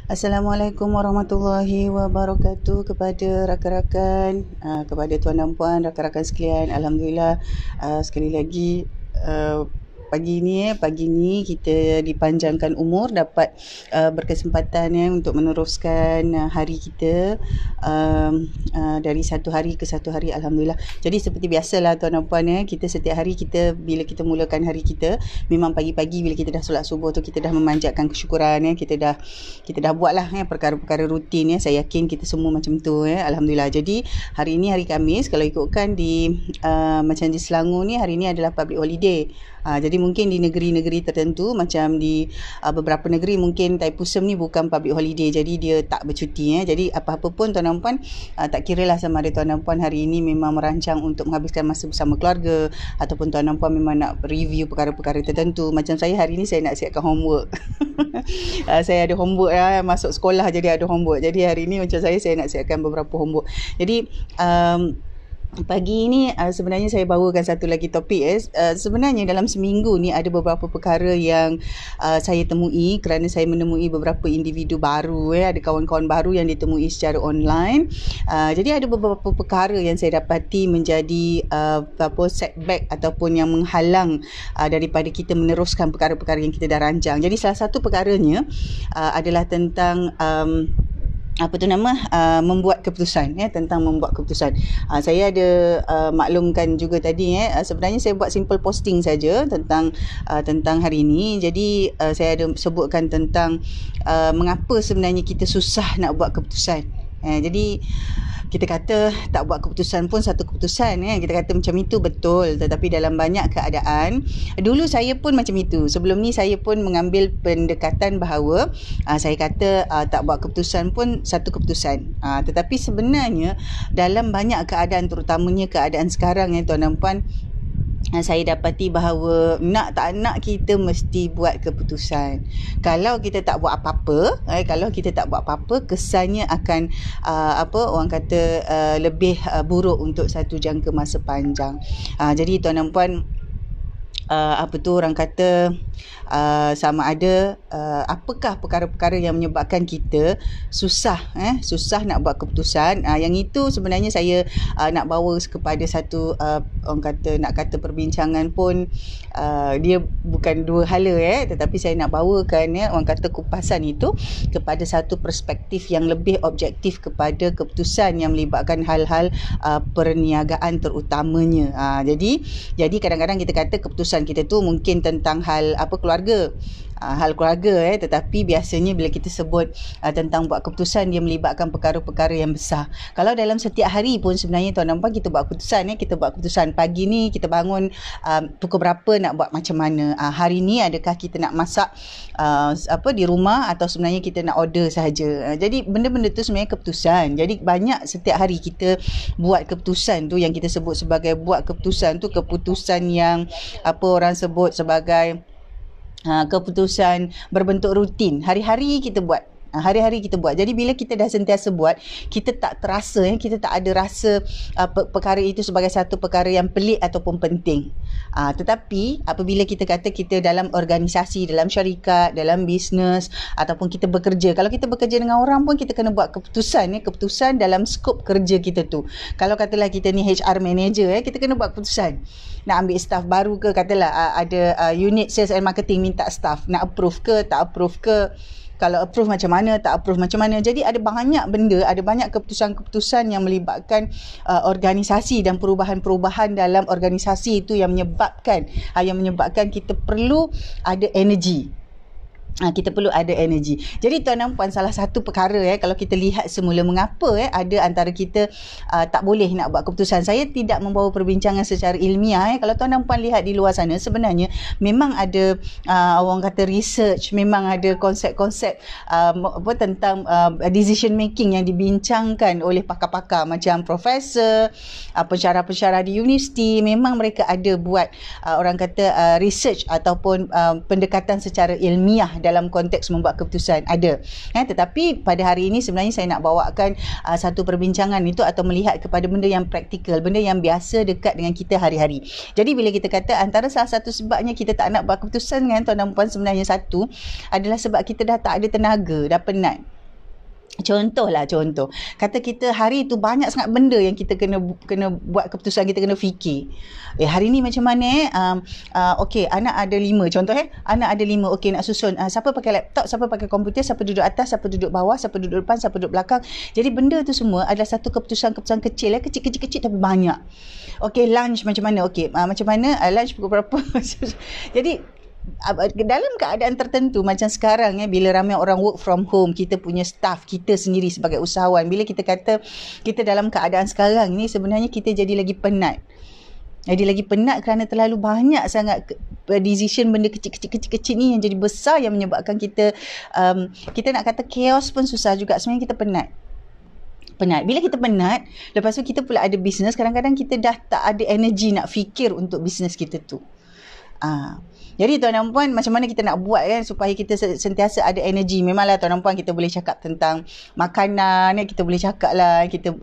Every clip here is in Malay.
Assalamualaikum warahmatullahi wabarakatuh kepada rakan-rakan, kepada tuan dan puan, rakan-rakan sekalian. Alhamdulillah, sekali lagi pagi ni kita dipanjangkan umur, dapat berkesempatan untuk meneruskan hari kita dari satu hari ke satu hari. Alhamdulillah. Jadi seperti biasalah tuan dan puan, kita setiap hari bila kita mulakan hari kita, memang pagi-pagi bila kita dah solat subuh tu, kita dah memanjatkan kesyukuran, kita dah buatlah perkara-perkara rutin. Saya yakin kita semua macam tu. Alhamdulillah. Jadi hari ini hari Khamis, kalau ikutkan macam di Selangor ni, hari ini adalah public holiday. Jadi mungkin di negeri-negeri tertentu, macam di beberapa negeri, mungkin Thaipusam ni bukan public holiday, jadi dia tak bercuti. Jadi apa-apa pun tuan dan puan, tak kira lah sama ada tuan dan puan hari ini memang merancang untuk menghabiskan masa bersama keluarga, ataupun tuan dan puan memang nak review perkara-perkara tertentu. Macam saya hari ni, saya nak siapkan homework. Saya ada homework masuk sekolah, jadi ada homework. Jadi hari ni macam saya nak siapkan beberapa homework. Jadi pagi ni sebenarnya saya bawakan satu lagi topik. Sebenarnya dalam seminggu ni ada beberapa perkara yang saya temui, kerana saya menemui beberapa individu baru, ada kawan-kawan baru yang ditemui secara online. Jadi ada beberapa perkara yang saya dapati menjadi setback ataupun yang menghalang daripada kita meneruskan perkara-perkara yang kita dah rancang. Jadi salah satu perkaranya adalah tentang membuat keputusan, tentang membuat keputusan. Saya ada maklumkan juga tadi, sebenarnya saya buat simple posting saja tentang hari ini. Jadi saya ada sebutkan tentang mengapa sebenarnya kita susah nak buat keputusan. Jadi kita kata tak buat keputusan pun satu keputusan, kita kata macam itu, betul. Tetapi dalam banyak keadaan, dulu saya pun macam itu. Sebelum ni saya pun mengambil pendekatan bahawa saya kata tak buat keputusan pun satu keputusan. Tetapi sebenarnya dalam banyak keadaan, terutamanya keadaan sekarang, tuan dan puan, saya dapati bahawa nak tak nak kita mesti buat keputusan. Kalau kita tak buat apa-apa, kesannya akan orang kata lebih buruk untuk satu jangka masa panjang. Jadi tuan dan puan, orang kata sama ada apakah perkara-perkara yang menyebabkan kita susah nak buat keputusan. Yang itu sebenarnya saya nak bawa kepada satu nak kata perbincangan pun dia bukan dua hala, tetapi saya nak bawakan orang kata kupasan itu kepada satu perspektif yang lebih objektif kepada keputusan yang melibatkan hal-hal perniagaan terutamanya. Jadi kadang-kadang kita kata keputusan kita tu mungkin tentang hal keluarga, tetapi biasanya bila kita sebut tentang buat keputusan, dia melibatkan perkara-perkara yang besar. Kalau dalam setiap hari pun sebenarnya tuan dan puan, kita buat keputusan. Kita buat keputusan pagi ni kita bangun pukul berapa nak buat macam mana. Hari ni adakah kita nak masak di rumah, atau sebenarnya kita nak order sahaja. Jadi benda-benda tu sebenarnya keputusan. Jadi banyak setiap hari kita buat keputusan tu, yang kita sebut sebagai buat keputusan tu, keputusan yang orang sebut sebagai keputusan berbentuk rutin. Hari-hari kita buat. Jadi bila kita dah sentiasa buat, kita tak terasa, kita tak ada rasa perkara itu sebagai satu perkara yang pelik ataupun penting. Tetapi apabila kita kata kita dalam organisasi, dalam syarikat, dalam bisnes, ataupun kita bekerja, kalau kita bekerja dengan orang pun, kita kena buat keputusan dalam skop kerja kita tu. Kalau katalah kita ni HR manager, kita kena buat keputusan. Nak ambil staff baru ke, katalah ada unit sales and marketing minta staff, nak approve ke, tak approve ke, kalau approve macam mana, tak approve macam mana. Jadi ada banyak benda, ada banyak keputusan-keputusan yang melibatkan organisasi dan perubahan-perubahan dalam organisasi itu, yang menyebabkan kita perlu ada energi. Kita perlu ada energi. Jadi tuan dan puan, salah satu perkara kalau kita lihat semula mengapa ada antara kita tak boleh nak buat keputusan. Saya tidak membawa perbincangan secara ilmiah. Kalau tuan dan puan lihat di luar sana, sebenarnya memang ada orang kata research, memang ada konsep-konsep tentang decision making yang dibincangkan oleh pakar-pakar macam profesor, pensyarah-pensyarah di universiti. Memang mereka ada buat orang kata research ataupun pendekatan secara ilmiah dalam konteks membuat keputusan, ada. Tetapi pada hari ini sebenarnya saya nak bawakan satu perbincangan itu, atau melihat kepada benda yang praktikal, benda yang biasa dekat dengan kita hari-hari. Jadi bila kita kata antara salah satu sebabnya kita tak nak buat keputusan, tuan dan puan, sebenarnya satu adalah sebab kita dah tak ada tenaga, dah penat. Contoh. Kata kita hari tu banyak sangat benda yang kita kena buat keputusan, kita kena fikir. Hari ni macam mana okey, anak ada 5. Contoh anak ada 5. Okey, nak susun. Siapa pakai laptop, siapa pakai komputer, siapa duduk atas, siapa duduk bawah, siapa duduk depan, siapa duduk belakang. Jadi benda tu semua adalah satu keputusan kecil, kecil tapi banyak. Okey, lunch macam mana? Okey, macam mana lunch pukul berapa? Jadi dalam keadaan tertentu macam sekarang bila ramai orang work from home, kita punya staff kita sendiri sebagai usahawan, bila kita kata kita dalam keadaan sekarang ni, sebenarnya kita jadi lagi penat. Jadi lagi penat kerana terlalu banyak sangat decision benda kecil-kecil ni yang jadi besar, yang menyebabkan kita nak kata chaos pun susah juga. Sebenarnya kita penat. Bila kita penat, lepas tu kita pula ada bisnes, kadang-kadang kita dah tak ada energi nak fikir untuk bisnes kita tu. Jadi tuan dan puan, macam mana kita nak buat kan supaya kita sentiasa ada energi. Memanglah tuan dan puan, kita boleh cakap tentang makanan, kita boleh cakap lah kita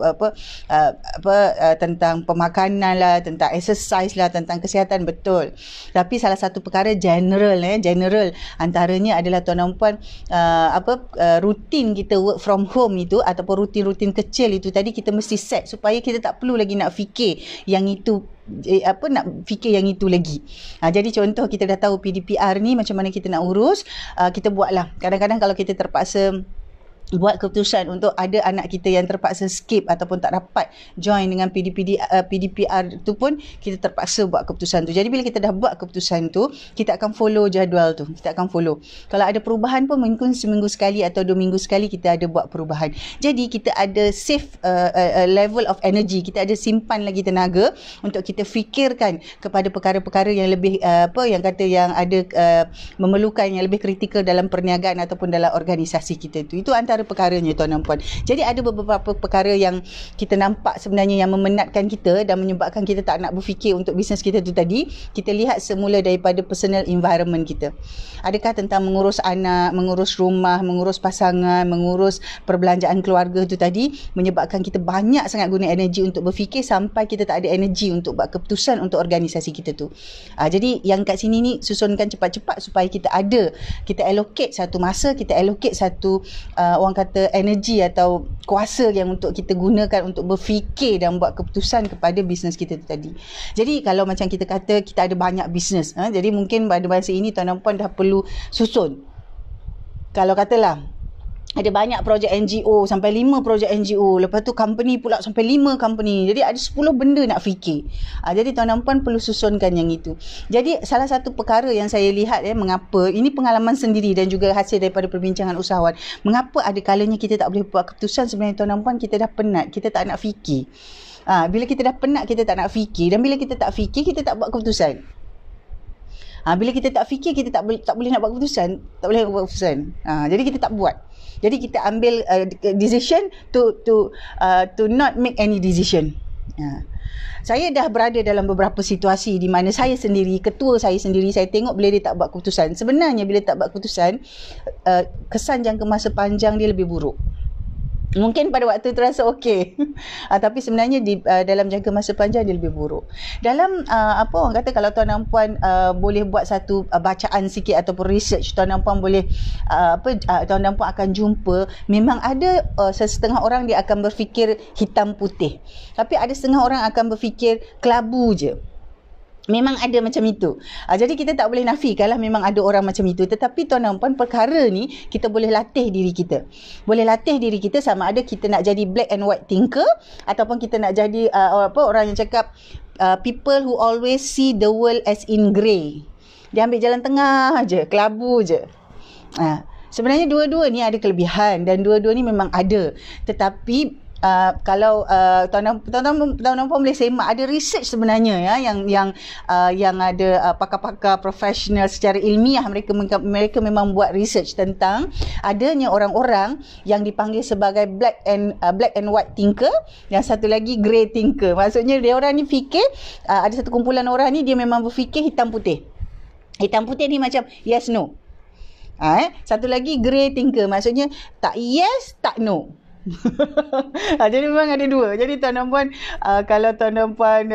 tentang pemakanan lah, tentang exercise lah, tentang kesihatan, betul. Tapi salah satu perkara general antaranya adalah tuan dan puan, rutin kita work from home itu, ataupun rutin-rutin kecil itu tadi, kita mesti set supaya kita tak perlu lagi nak fikir yang itu, nak fikir yang itu lagi. Jadi contoh, kita dah tahu PDPR ni macam mana kita nak urus, kita buatlah. Kadang-kadang kalau kita terpaksa buat keputusan untuk ada anak kita yang terpaksa skip ataupun tak dapat join dengan PDPR tu pun, kita terpaksa buat keputusan tu. Jadi bila kita dah buat keputusan tu, kita akan follow jadual tu. Kita akan follow. Kalau ada perubahan pun, mungkin seminggu sekali atau 2 minggu sekali kita ada buat perubahan. Jadi kita ada save level of energy. Kita ada simpan lagi tenaga untuk kita fikirkan kepada perkara-perkara yang lebih yang ada memerlukan, yang lebih kritikal dalam perniagaan ataupun dalam organisasi kita tu. Itu antara perkaranya tuan dan puan. Jadi ada beberapa perkara yang kita nampak sebenarnya yang memenatkan kita dan menyebabkan kita tak nak berfikir untuk bisnes kita tu tadi. Kita lihat semula daripada personal environment kita. Adakah tentang mengurus anak, mengurus rumah, mengurus pasangan, mengurus perbelanjaan keluarga tu tadi, menyebabkan kita banyak sangat guna energi untuk berfikir sampai kita tak ada energi untuk buat keputusan untuk organisasi kita tu. Jadi yang kat sini ni, susunkan cepat-cepat supaya kita allocate satu masa, kita allocate satu orang kata energi atau kuasa yang untuk kita gunakan untuk berfikir dan buat keputusan kepada bisnes kita tu tadi. Jadi kalau macam kita kata kita ada banyak bisnes, jadi mungkin pada masa ini tuan dan puan dah perlu susun. Kalau katalah ada banyak projek NGO, sampai 5 projek NGO, lepas tu company pula sampai 5 company, jadi ada 10 benda nak fikir. Jadi tuan dan puan perlu susunkan yang itu. Jadi salah satu perkara yang saya lihat mengapa, ini pengalaman sendiri dan juga hasil daripada perbincangan usahawan, mengapa ada kalanya kita tak boleh buat keputusan, sebenarnya tuan dan puan, kita dah penat, kita tak nak fikir. Bila kita dah penat, kita tak nak fikir, dan bila kita tak fikir, kita tak buat keputusan. Bila kita tak fikir, kita tak boleh nak buat keputusan, jadi kita tak buat. Jadi kita ambil decision to not make any decision. Saya dah berada dalam beberapa situasi di mana saya sendiri, ketua saya sendiri, saya tengok bila dia tak buat keputusan. Sebenarnya bila tak buat keputusan, kesan jangka masa panjang dia lebih buruk. Mungkin pada waktu terasa okey, tapi sebenarnya dalam jangka masa panjang dia lebih buruk. Dalam orang kata, kalau tuan dan puan boleh buat satu bacaan sikit ataupun research, tuan dan puan boleh tuan dan puan akan jumpa, memang ada setengah orang dia akan berfikir hitam putih, tapi ada setengah orang akan berfikir kelabu je. Memang ada macam itu. Jadi kita tak boleh nafikan lah, memang ada orang macam itu. Tetapi tuan dan puan, perkara ni kita boleh latih diri kita. Boleh latih diri kita, sama ada kita nak jadi black and white thinker, ataupun kita nak jadi orang yang cakap people who always see the world as in grey. Dia ambil jalan tengah je, kelabu je. Sebenarnya dua-dua ni ada kelebihan dan dua-dua ni memang ada. Tetapi kalau tuan dan puan boleh semak, ada research sebenarnya yang ada pakar-pakar profesional secara ilmiah, mereka memang buat research tentang adanya orang-orang yang dipanggil sebagai black and white thinker, yang satu lagi grey thinker. Maksudnya dia orang ni fikir, ada satu kumpulan orang ni dia memang berfikir hitam putih. Hitam putih ni macam yes no. Satu lagi grey thinker, maksudnya tak yes tak no. Jadi memang ada dua. Jadi tuan dan puan, kalau tuan dan puan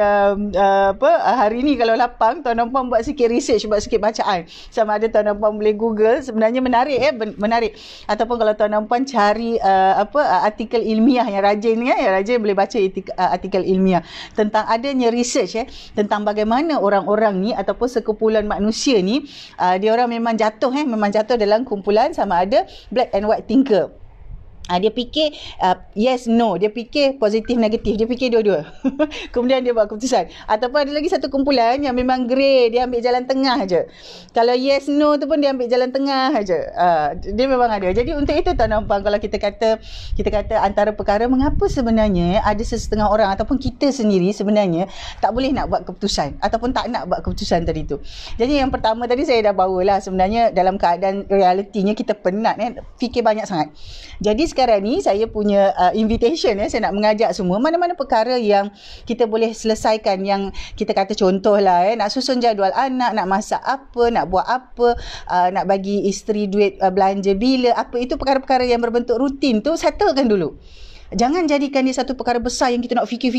hari ni kalau lapang, tuan dan puan buat sikit research, buat sikit bacaan. Sama ada tuan dan puan boleh Google, sebenarnya menarik menarik. Ataupun kalau tuan dan puan cari artikel ilmiah yang rajin ni, yang rajin boleh baca artikel ilmiah tentang adanya research tentang bagaimana orang-orang ni ataupun sekumpulan manusia ni, dia orang memang jatuh dalam kumpulan sama ada black and white thinker. Dia fikir yes, no. Dia fikir positif, negatif. Dia fikir dua-dua. Kemudian dia buat keputusan. Ataupun ada lagi satu kumpulan yang memang grey. Dia ambil jalan tengah je. Kalau yes, no tu pun dia ambil jalan tengah je. Dia memang ada. Jadi untuk itu tuan nampak, kalau kita kata antara perkara mengapa sebenarnya ada sesetengah orang ataupun kita sendiri sebenarnya tak boleh nak buat keputusan ataupun tak nak buat keputusan tadi tu. Jadi yang pertama tadi saya dah bawalah, sebenarnya dalam keadaan realitinya kita penat fikir banyak sangat. Jadi sekarang ni saya punya invitation saya nak mengajak semua mana-mana perkara yang kita boleh selesaikan, yang kita kata contohlah nak susun jadual anak, nak masak apa, nak buat apa, nak bagi isteri duit belanja bila, apa itu perkara-perkara yang berbentuk rutin tu settlekan dulu. Jangan jadikan dia satu perkara besar yang kita nak fikir,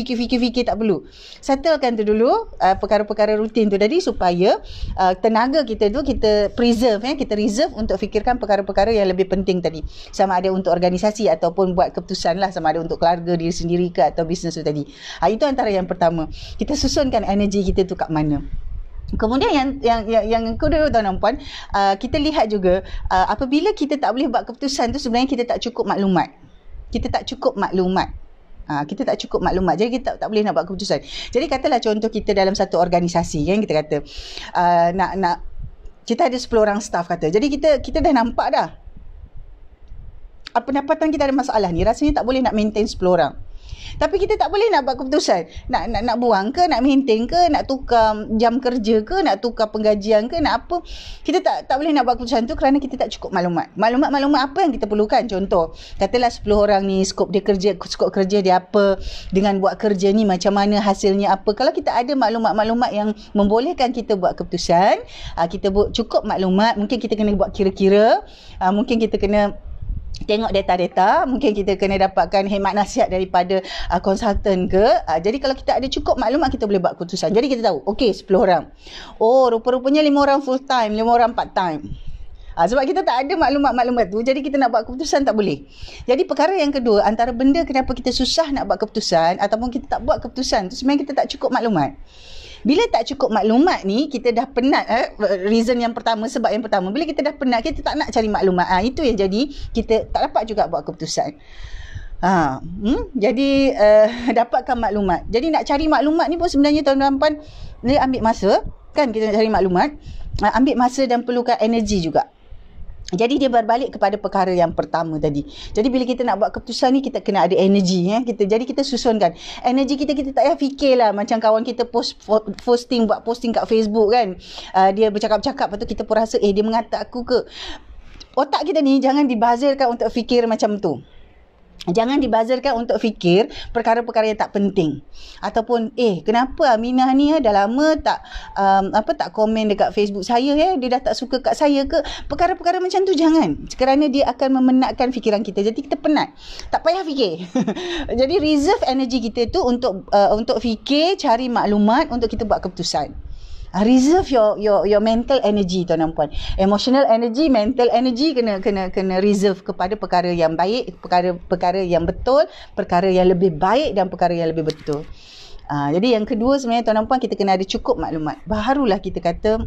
tak perlu. Settlekan tu dulu perkara-perkara rutin tu tadi, supaya tenaga kita tu kita preserve, kita reserve untuk fikirkan perkara-perkara yang lebih penting tadi. Sama ada untuk organisasi ataupun buat keputusan lah, sama ada untuk keluarga diri sendiri ke atau bisnes tu tadi. Itu antara yang pertama. Kita susunkan energi kita tu kat mana. Kemudian yang kedua tuan dan puan, kita lihat juga apabila kita tak boleh buat keputusan tu, sebenarnya kita tak cukup maklumat. Kita tak cukup maklumat. Jadi kita tak boleh nak buat keputusan. Jadi katalah contoh kita dalam satu organisasi kan, kita kata nak kita ada 10 orang staff kata. Jadi kita dah nampak dah pendapatan kita ada masalah ni, rasanya tak boleh nak maintain 10 orang. Tapi kita tak boleh nak buat keputusan. Nak buang ke, nak maintain ke, nak tukar jam kerja ke, nak tukar penggajian ke, nak apa. Kita tak boleh nak buat keputusan tu kerana kita tak cukup maklumat. Maklumat apa yang kita perlukan? Contoh, katalah 10 orang ni skop kerja dia apa, dengan buat kerja ni macam mana, hasilnya apa. Kalau kita ada maklumat-maklumat yang membolehkan kita buat keputusan, kita cukup maklumat, mungkin kita kena buat kira-kira, mungkin kita kena tengok data-data, mungkin kita kena dapatkan khidmat nasihat daripada konsultan ke. Jadi kalau kita ada cukup maklumat, kita boleh buat keputusan. Jadi kita tahu, okey 10 orang. Oh, rupa-rupanya 5 orang full time, 5 orang part time. Sebab kita tak ada maklumat-maklumat tu, jadi kita nak buat keputusan tak boleh. Jadi perkara yang kedua, antara benda kenapa kita susah nak buat keputusan ataupun kita tak buat keputusan tu, sebenarnya kita tak cukup maklumat. Bila tak cukup maklumat ni, kita dah penat. Reason yang pertama, sebab yang pertama, bila kita dah penat, kita tak nak cari maklumat. Itu yang jadi kita tak dapat juga buat keputusan. Jadi dapatkan maklumat. Jadi nak cari maklumat ni pun sebenarnya tuan-tuan dia ambil masa kan, kita nak cari maklumat, ambil masa dan perlukan energi juga. Jadi dia berbalik kepada perkara yang pertama tadi. Jadi bila kita nak buat keputusan ni, kita kena ada energi. Jadi kita susunkan energi kita tak payah fikirlah macam kawan kita buat posting kat Facebook kan. Dia bercakap-cakap, lepas tu kita pun rasa dia mengata aku ke. Otak kita ni jangan dibazirkan untuk fikir macam tu. Jangan dibazirkan untuk fikir perkara-perkara yang tak penting. Ataupun kenapa Aminah ni dah lama tak tak komen dekat Facebook saya, dia dah tak suka kat saya ke. Perkara-perkara macam tu jangan, kerana dia akan memenatkan fikiran kita. Jadi kita penat, tak payah fikir. Jadi reserve energi kita tu untuk fikir, cari maklumat untuk kita buat keputusan. Reserve your mental energy tuan dan puan. Emotional energy, mental energy kena reserve kepada perkara yang baik, perkara yang betul, perkara yang lebih baik dan perkara yang lebih betul. Jadi yang kedua sebenarnya tuan dan puan, kita kena ada cukup maklumat. Barulah kita kata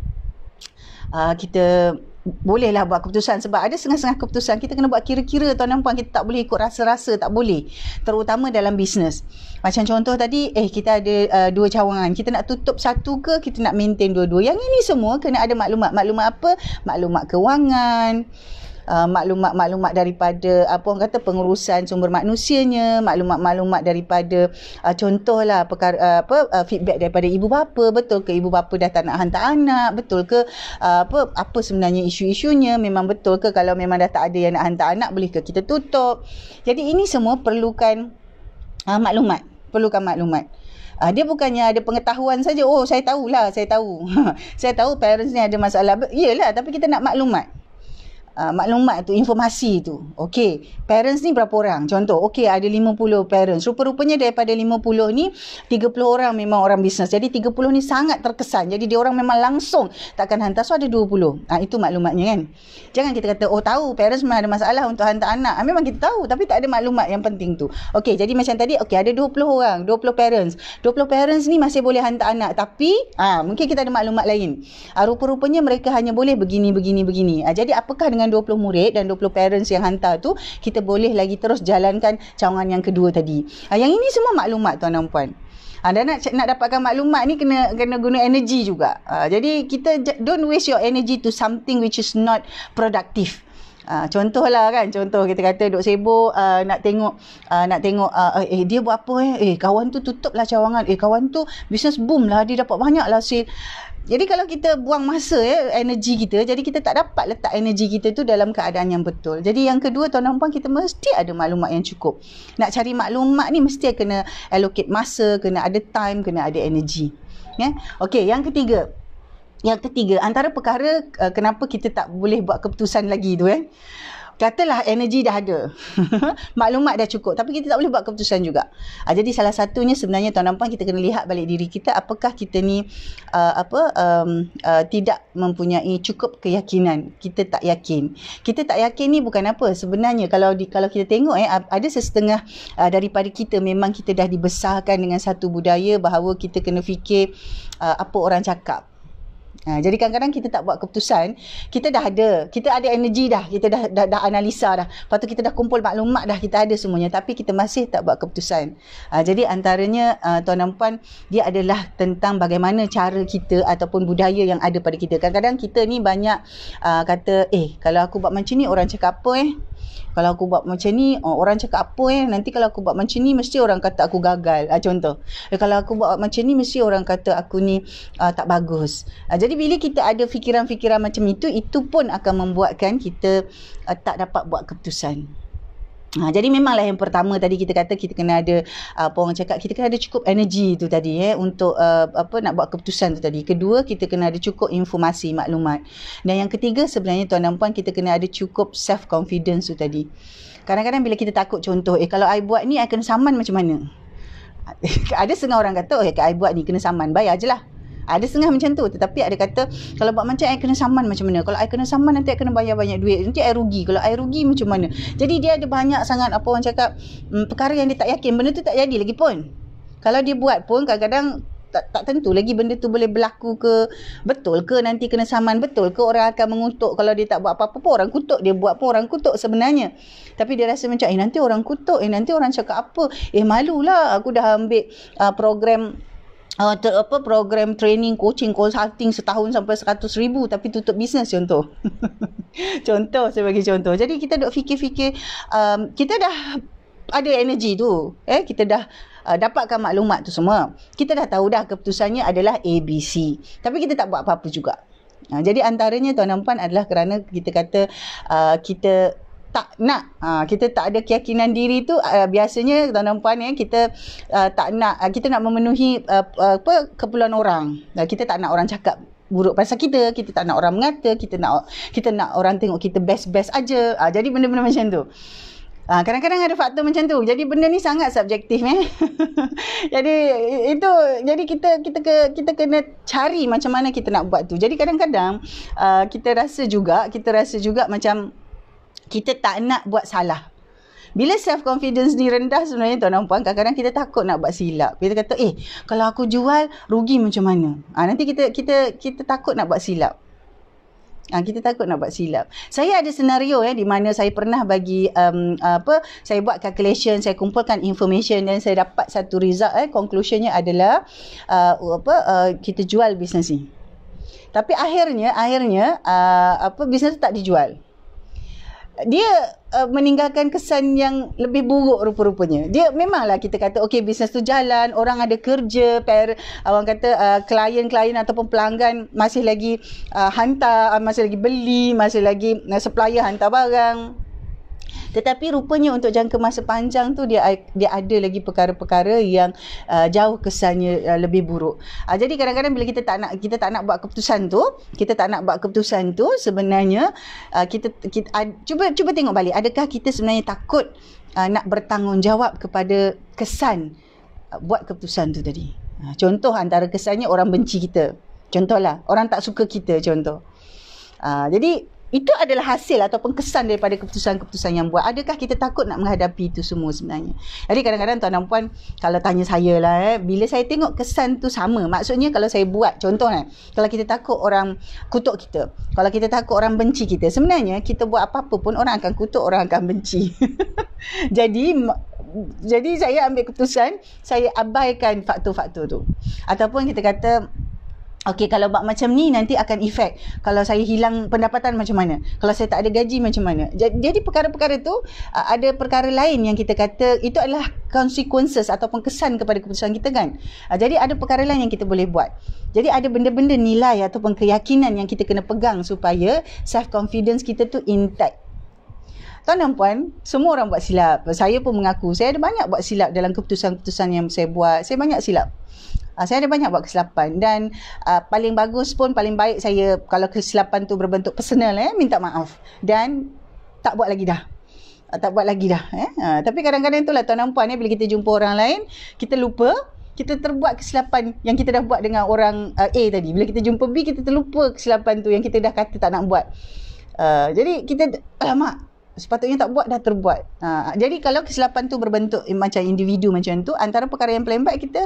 kita bolehlah buat keputusan. Sebab ada setengah-setengah keputusan kita kena buat kira-kira tuan dan puan. Kita tak boleh ikut rasa-rasa, tak boleh. Terutama dalam bisnes. Macam contoh tadi, kita ada 2 cawangan. Kita nak tutup satu ke, kita nak maintain dua-dua. Yang ini semua kena ada maklumat. Maklumat apa? Maklumat kewangan, maklumat daripada orang kata pengurusan sumber manusianya, maklumat daripada contohlah perkara feedback daripada ibu bapa, betul ke ibu bapa dah tak nak hantar anak, betul ke apa sebenarnya isu-isunya, memang betul ke kalau memang dah tak ada yang nak hantar anak, boleh ke kita tutup. Jadi ini semua perlukan maklumat. Dia bukannya ada pengetahuan saja. Saya tahu saya tahu parents ni ada masalah. Iyalah, tapi kita nak maklumat. maklumat tu, informasi tu. Okey, parents ni berapa orang? Contoh, okey ada 50 parents. Rupa-rupanya daripada 50 ni 30 orang memang orang bisnes. Jadi 30 ni sangat terkesan. Jadi dia orang memang langsung takkan hantar. So ada 20. Itu maklumatnya kan. Jangan kita kata, oh tahu parents memang ada masalah untuk hantar anak. Memang kita tahu tapi tak ada maklumat yang penting tu. Okey, jadi macam tadi, okey ada 20 orang, 20 parents. 20 parents ni masih boleh hantar anak tapi mungkin kita ada maklumat lain. Rupa-rupanya mereka hanya boleh begini. Jadi apakah dengan 20 murid dan 20 parents yang hantar tu, kita boleh lagi terus jalankan cawangan yang kedua tadi. Yang ini semua maklumat tuan dan puan. Dan nak dapatkan maklumat ni kena guna energi juga. Jadi kita don't waste your energy to something which is not productive. Contohlah kan, contoh kita kata duk sibuk nak tengok dia buat apa kawan tu tutup lah cawangan, kawan tu business boom lah, dia dapat banyak lah sale. Jadi kalau kita buang masa energi kita, jadi kita tak dapat letak energi kita tu dalam keadaan yang betul. Jadi yang kedua tuan dan puan, kita mesti ada maklumat yang cukup. Nak cari maklumat ni mesti kena allocate masa, kena ada time, kena ada energi. Okey, yang ketiga, antara perkara kenapa kita tak boleh buat keputusan lagi tu katalah energi dah ada, maklumat dah cukup, tapi kita tak boleh buat keputusan juga. Jadi salah satunya sebenarnya tuan dan puan, kita kena lihat balik diri kita, apakah kita ni tidak mempunyai cukup keyakinan. Kita tak yakin. Kita tak yakin ni bukan apa. Sebenarnya kalau kita tengok ada sesetengah daripada kita memang kita dah dibesarkan dengan satu budaya bahawa kita kena fikir apa orang cakap. Jadi kadang-kadang kita tak buat keputusan, kita ada energi dah, kita dah analisa dah, lepas tu kita dah kumpul maklumat dah, kita ada semuanya, tapi kita masih tak buat keputusan. Jadi antaranya tuan dan puan, dia adalah tentang bagaimana cara kita ataupun budaya yang ada pada kita. Kadang-kadang kita ni banyak kata, kalau aku buat macam ni orang cakap apa kalau aku buat macam ni orang cakap apa nanti kalau aku buat macam ni mesti orang kata aku gagal. Contoh, kalau aku buat macam ni mesti orang kata aku ni tak bagus. Jadi bila kita ada fikiran-fikiran macam itu pun akan membuatkan kita tak dapat buat keputusan. Jadi memanglah yang pertama tadi kita kata kita kena ada kita kena ada cukup energi tu tadi untuk nak buat keputusan tu tadi. Kedua, kita kena ada cukup informasi, maklumat. Dan yang ketiga sebenarnya tuan dan puan, kita kena ada cukup self confidence tu tadi. Kadang-kadang bila kita takut, contoh kalau I buat ni I kena saman macam mana? Ada setengah orang kata I buat ni kena saman, bayar je lah. Ada setengah macam tu. Tetapi ada kata, kalau buat macam I kena saman macam mana? Kalau I kena saman nanti I kena bayar banyak duit, nanti I rugi. Kalau I rugi macam mana? Jadi dia ada banyak sangat orang cakap perkara yang dia tak yakin. Benda tu tak jadi lagi pun. Kalau dia buat pun kadang-kadang tak tentu lagi benda tu boleh berlaku ke. Betul ke nanti kena saman? Betul ke orang akan mengutuk kalau dia tak buat apa-apa pun orang kutuk? Dia buat pun orang kutuk sebenarnya. Tapi dia rasa macam nanti orang kutuk, nanti orang cakap apa? Malulah aku dah ambil program training, coaching, consulting setahun sampai 100,000 tapi tutup bisnes, contoh. Contoh, saya bagi contoh. Jadi kita duk fikir-fikir, kita dah ada energi tu, kita dah dapatkan maklumat tu semua. Kita dah tahu dah keputusannya adalah ABC. Tapi kita tak buat apa-apa juga. Jadi antaranya tuan dan puan adalah kerana kita kata kita tak nak, kita tak ada keyakinan diri tu. Biasanya tuan dan puan kita tak nak, kita nak memenuhi keperluan orang. Kita tak nak orang cakap buruk pasal kita tak nak orang mengata, kita nak orang tengok kita best aja. Jadi benda-benda macam tu. Kadang-kadang ada faktor macam tu. Jadi benda ni sangat subjektif Jadi kita kena cari macam mana kita nak buat tu. Jadi kadang-kadang kita rasa juga macam kita tak nak buat salah. Bila self confidence ni rendah sebenarnya tuan dan puan, kadang-kadang kita takut nak buat silap. Kita kata kalau aku jual rugi macam mana? Nanti kita takut nak buat silap. Kita takut nak buat silap. Saya ada senario di mana saya pernah bagi saya buat calculation, saya kumpulkan information dan saya dapat satu result. Conclusionnya adalah kita jual bisnes ni. Tapi akhirnya bisnes tu tak dijual. Dia meninggalkan kesan yang lebih buruk rupa-rupanya. Dia memanglah kita kata bisnes tu jalan, orang ada kerja, orang kata klien-klien ataupun pelanggan masih lagi hantar, masih lagi beli, masih lagi supplier hantar barang. Tetapi rupanya untuk jangka masa panjang tu dia ada lagi perkara-perkara yang jauh kesannya lebih buruk. Jadi kadang-kadang bila kita tak nak buat keputusan tu, sebenarnya kita cuba tengok balik, adakah kita sebenarnya takut nak bertanggungjawab kepada kesan buat keputusan tu tadi. Contoh antara kesannya orang benci kita. Contohlah, orang tak suka kita contoh. Jadi itu adalah hasil ataupun kesan daripada keputusan-keputusan yang buat. Adakah kita takut nak menghadapi itu semua sebenarnya? Jadi kadang-kadang tuan dan puan kalau tanya saya lah, bila saya tengok kesan tu sama, maksudnya kalau saya buat, contoh kalau kita takut orang kutuk kita, kalau kita takut orang benci kita, sebenarnya kita buat apa-apa pun orang akan kutuk, orang akan benci. Jadi saya ambil keputusan, saya abaikan faktor-faktor tu. Ataupun kita kata, okey, kalau buat macam ni nanti akan efek. Kalau saya hilang pendapatan macam mana? Kalau saya tak ada gaji macam mana? Jadi perkara-perkara tu, ada perkara lain yang kita kata itu adalah consequences ataupun kesan kepada keputusan kita kan. Jadi ada perkara lain yang kita boleh buat. Jadi ada benda-benda nilai ataupun keyakinan yang kita kena pegang supaya self-confidence kita tu intact. Tuan dan puan, semua orang buat silap. Saya pun mengaku, saya ada banyak buat silap dalam keputusan-keputusan yang saya buat. Saya banyak silap. Saya ada banyak buat kesilapan dan paling bagus pun, paling baik saya kalau kesilapan tu berbentuk personal, minta maaf dan tak buat lagi dah. Tapi kadang-kadang itulah tuan dan puan, bila kita jumpa orang lain, kita lupa, kita terbuat kesilapan yang kita dah buat dengan orang A tadi. Bila kita jumpa B, kita terlupa kesilapan tu yang kita dah kata tak nak buat. Jadi kita, alamak, sepatutnya tak buat, dah terbuat. Jadi kalau kesilapan tu berbentuk macam individu macam tu, antara perkara yang paling baik kita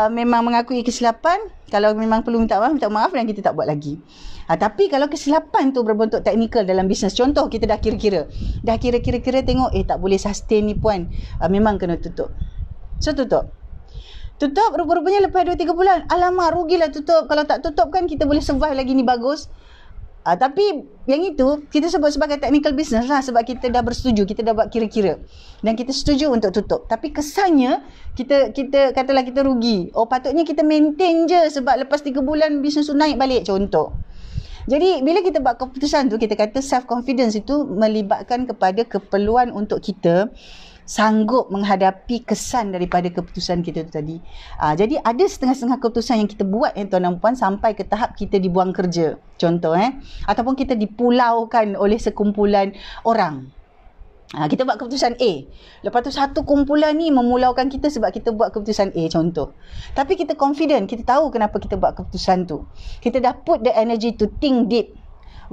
memang mengakui kesilapan. Kalau memang perlu minta maaf dan kita tak buat lagi. Tapi kalau kesilapan tu berbentuk teknikal dalam bisnes, contoh kita dah kira-kira tengok, tak boleh sustain ni puan, memang kena tutup. So tutup, rupa-rupanya lepas 2-3 bulan, alamak rugilah tutup. Kalau tak tutup kan kita boleh survive lagi ni, bagus. Tapi yang itu kita sebut sebagai technical business lah, sebab kita dah bersetuju, kita dah buat kira-kira dan kita setuju untuk tutup. Tapi kesannya kita katalah kita rugi. Patutnya kita maintain je sebab lepas 3 bulan bisnes tu naik balik, contoh. Jadi bila kita buat keputusan tu, kita kata self confidence itu melibatkan kepada keperluan untuk kita sanggup menghadapi kesan daripada keputusan kita tu tadi. Jadi ada setengah-setengah keputusan yang kita buat tuan dan puan sampai ke tahap kita dibuang kerja. Contoh ataupun kita dipulaukan oleh sekumpulan orang. Kita buat keputusan A. Lepas tu satu kumpulan ni memulaukan kita sebab kita buat keputusan A, contoh. Tapi kita confident, kita tahu kenapa kita buat keputusan tu. Kita dah put the energy to think deep.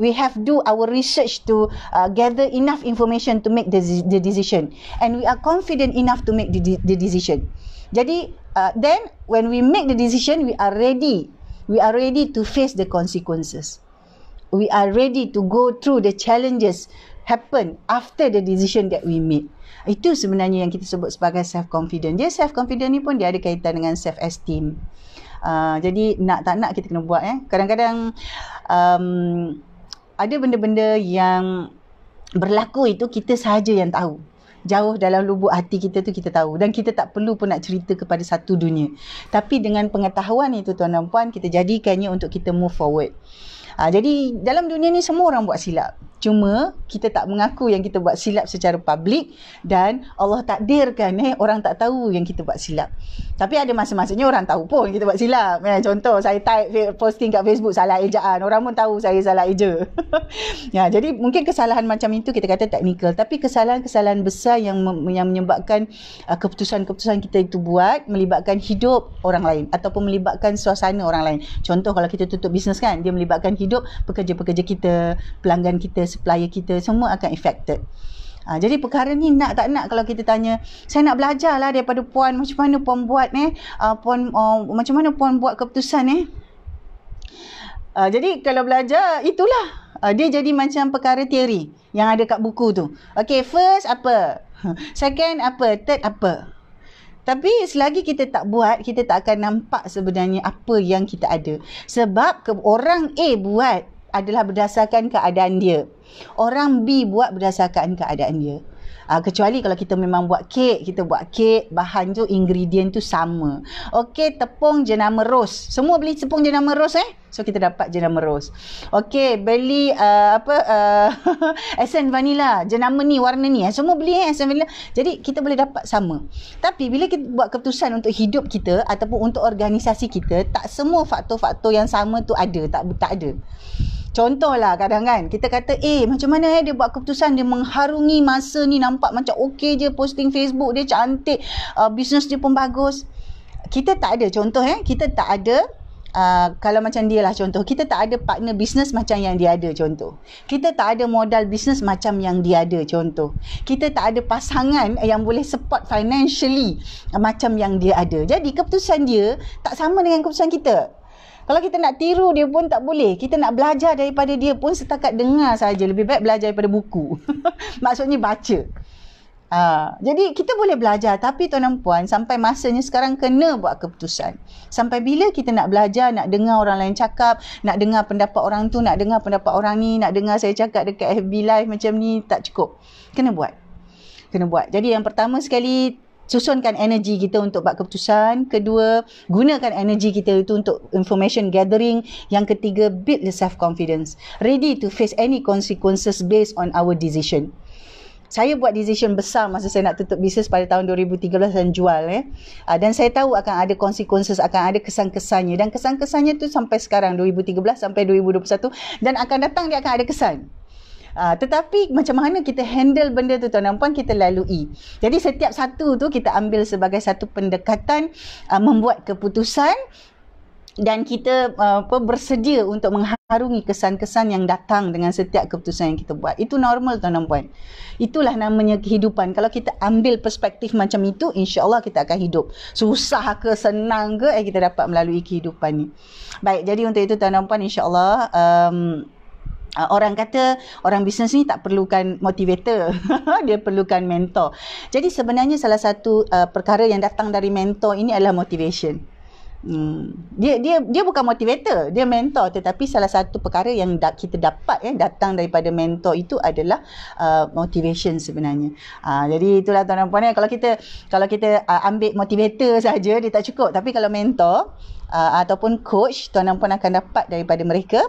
We have do our research to gather enough information to make the decision, and we are confident enough to make the decision. Jadi then when we make the decision, we are ready to face the consequences. We are ready to go through the challenges happen after the decision that we made. Itu sebenarnya yang kita sebut sebagai self confident. Dia self confident ni pun dia ada kaitan dengan self esteem. Jadi nak tak nak kita kena buat. Kadang-kadang ada benda-benda yang berlaku itu kita sahaja yang tahu. Jauh dalam lubuk hati kita tu kita tahu. Dan kita tak perlu pun nak cerita kepada satu dunia. Tapi dengan pengetahuan itu tuan dan puan, kita jadikannya untuk kita move forward. Jadi dalam dunia ni semua orang buat silap. Cuma kita tak mengaku yang kita buat silap secara public, dan Allah takdirkan orang tak tahu yang kita buat silap. Tapi ada masa-masanya orang tahu pun kita buat silap. Contoh saya type posting kat Facebook salah ejaan, orang pun tahu saya salah eja. Jadi mungkin kesalahan macam itu kita kata teknikal, tapi kesalahan-kesalahan besar yang menyebabkan keputusan-keputusan kita itu buat melibatkan hidup orang lain ataupun melibatkan suasana orang lain. Contoh kalau kita tutup bisnes kan, dia melibatkan hidup pekerja-pekerja kita, pelanggan kita, supplier kita, semua akan affected. Jadi perkara ni nak tak nak, kalau kita tanya, saya nak belajar lah daripada puan, macam mana puan buat macam mana puan buat keputusan jadi kalau belajar itulah dia jadi macam perkara teori yang ada kat buku tu. Okay, first apa, second apa, third apa. Tapi selagi kita tak buat, kita tak akan nampak sebenarnya apa yang kita ada. Sebab orang A buat adalah berdasarkan keadaan dia. Orang B buat berdasarkan keadaan dia. Kecuali kalau kita memang buat kek, kita buat kek, bahan tu, ingredient tu sama. Okey, tepung jenama rose. Semua beli tepung jenama rose So kita dapat jenama rose. Okey, beli essence vanilla, jenama ni, warna ni. Semua beli essence vanilla. Jadi kita boleh dapat sama. Tapi bila kita buat keputusan untuk hidup kita ataupun untuk organisasi kita, tak semua faktor-faktor yang sama tu ada, tak ada. Contohlah kadang kan kita kata macam mana dia buat keputusan, dia mengharungi masa ni, nampak macam okey je, posting Facebook dia cantik, bisnes dia pun bagus. Kita tak ada contoh kita tak ada kalau macam dia lah contoh, kita tak ada partner bisnes macam yang dia ada contoh. Kita tak ada modal bisnes macam yang dia ada contoh. Kita tak ada pasangan yang boleh support financially macam yang dia ada. Jadi keputusan dia tak sama dengan keputusan kita. Kalau kita nak tiru dia pun tak boleh. Kita nak belajar daripada dia pun setakat dengar saja. Lebih baik belajar daripada buku. Maksudnya baca. Jadi kita boleh belajar, tapi tuan dan puan, sampai masanya sekarang kena buat keputusan. Sampai bila kita nak belajar, nak dengar orang lain cakap, nak dengar pendapat orang tu, nak dengar pendapat orang ni, nak dengar saya cakap dekat FB Live macam ni, tak cukup. Kena buat. Jadi yang pertama sekali, susunkan energi kita untuk buat keputusan. Kedua, gunakan energi kita itu untuk information gathering. Yang ketiga, build the self-confidence. Ready to face any consequences based on our decision. Saya buat decision besar masa saya nak tutup bisnes pada tahun 2013 dan jual. Dan saya tahu akan ada consequences, akan ada kesan-kesannya. Dan kesan-kesannya tu sampai sekarang, 2013 sampai 2021. Dan akan datang dia akan ada kesan. Tetapi macam mana kita handle benda tu tuan dan puan, kita lalui. Jadi setiap satu tu kita ambil sebagai satu pendekatan membuat keputusan. Dan kita bersedia untuk mengharungi kesan-kesan yang datang dengan setiap keputusan yang kita buat. Itu normal tuan dan puan. Itulah namanya kehidupan. Kalau kita ambil perspektif macam itu, insya-Allah kita akan hidup. Susah ke senang ke, kita dapat melalui kehidupan ni. Baik, jadi untuk itu tuan dan puan, insya-Allah orang kata orang bisnes ni tak perlukan motivator. Dia perlukan mentor. Jadi sebenarnya salah satu perkara yang datang dari mentor ini adalah motivation. Dia bukan motivator, dia mentor, tetapi salah satu perkara yang kita dapat datang daripada mentor itu adalah motivation sebenarnya. Jadi itulah tuan dan puan, kalau kita ambil motivator saja dia tak cukup, tapi kalau mentor ataupun coach, tuan dan puan akan dapat daripada mereka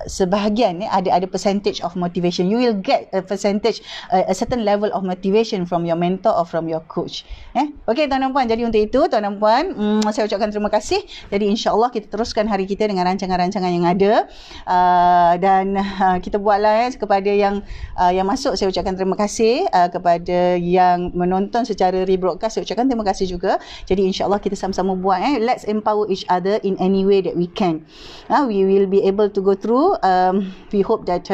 sebahagian ada percentage of motivation. You will get a percentage, a certain level of motivation from your mentor or from your coach. Okey tuan dan puan, jadi untuk itu tuan dan puan, saya ucapkan terima kasih. Jadi insya-Allah kita teruskan hari kita dengan rancangan-rancangan yang ada, dan kita buatlah kepada yang masuk, saya ucapkan terima kasih. Kepada yang menonton secara rebroadcast, saya ucapkan terima kasih juga. Jadi insya-Allah kita sama-sama buat let's empower each other in any way that we can. We will be able to go through. We hope that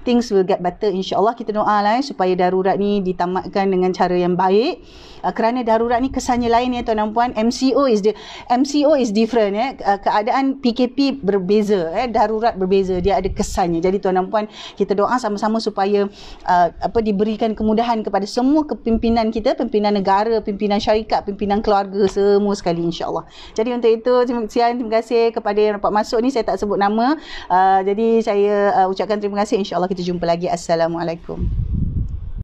things will get better, insya-Allah. Kita doa lah supaya darurat ni ditamatkan dengan cara yang baik. Kerana darurat ni kesannya lain tuan dan puan. MCO is different keadaan PKP berbeza, darurat berbeza, dia ada kesannya. Jadi tuan dan puan, kita doa sama-sama supaya diberikan kemudahan kepada semua kepimpinan kita, pimpinan negara, pimpinan syarikat, pimpinan keluarga, semua sekali insya-Allah. Jadi untuk itu terima kasih kepada yang dapat masuk ni, saya tak sebut nama. Jadi saya ucapkan terima kasih, insya-Allah kita jumpa lagi. Assalamualaikum.